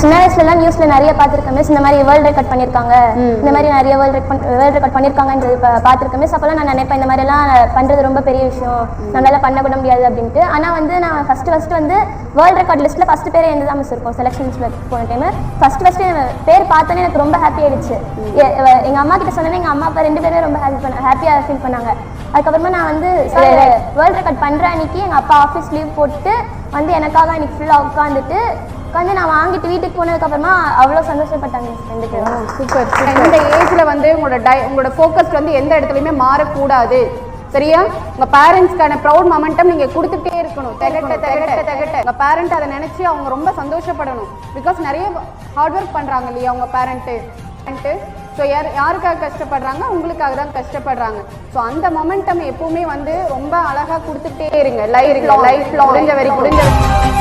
சின்ன வயசுலலாம் நியூஸ்ல நிறைய பார்த்துருக்கேன் மிஸ். இந்த மாதிரி வேர்ல்ட் ரெக்கார்ட் பண்ணியிருக்காங்க, இந்த மாதிரி நிறைய வேர்ல்ட் ரெக்கார்ட் பண்ணியிருக்காங்கன்றது பார்த்துருக்கேன் மிஸ். அப்போல்லாம் நான் நினைப்பேன் இந்த மாதிரிலாம் பண்ணுறது ரொம்ப பெரிய விஷயம், நம்மளால பண்ண கூட முடியாது அப்படின்ட்டு. ஆனால் வந்து நான் ஃபர்ஸ்ட் வந்து வேர்ல்ட் ரெக்கார்ட் லிஸ்ட்டில் ஃபஸ்ட்டு பேர் எந்த தான் மிஸ் இருக்கும் செலெக்ஷன்ஸில் போன டைம். ஃபஸ்ட்டு பேர் பார்த்தோன்னே எனக்கு ரொம்ப ஹாப்பி ஆயிடுச்சு. எங்கள் அம்மா கிட்ட சொன்னேன்னா எங்கள் அம்மா அப்பா 2 பேருமே ரொம்ப ஹாப்பியாக ஃபீல் பண்ணாங்க. அதுக்கப்புறமா நான் வந்து வேர்ல்ட் ரெக்கார்ட் பண்ணுற அன்னைக்கு எங்கள் அப்பா ஆஃபீஸ் லீவ் போட்டு வந்து எனக்காக அன்னைக்கு ஃபுல்லாக உட்காந்து நான் வாங்கிட்டு வீட்டுக்கு போனதுக்கப்புறமா அவ்வளோ சந்தோஷப்பட்டாங்க 2 பேரும். சூப்பர். இந்த ஏஜ்ல வந்து உங்களோட ஃபோக்கஸ் வந்து எந்த இடத்துலையுமே மாறக்கூடாது, சரியா? உங்க பேரண்ட்ஸ்க்கான ப்ரௌட் மொமெண்டம் நீங்க கொடுத்துட்டே இருக்கணும். உங்க பேரண்ட் அதை நினைச்சு அவங்க ரொம்ப சந்தோஷப்படணும். பிகாஸ் நிறைய ஹார்ட் ஒர்க் பண்றாங்க இல்லையா உங்க பேரண்ட்டு. ஸோ யாருக்காக கஷ்டப்படுறாங்க? உங்களுக்காக தான் கஷ்டப்படுறாங்க. ஸோ அந்த மொமெண்டம் எப்பவுமே வந்து ரொம்ப அழகா கொடுத்துட்டே இருங்க. லைஃப் லாங் முடிஞ்ச வரைக்கும்.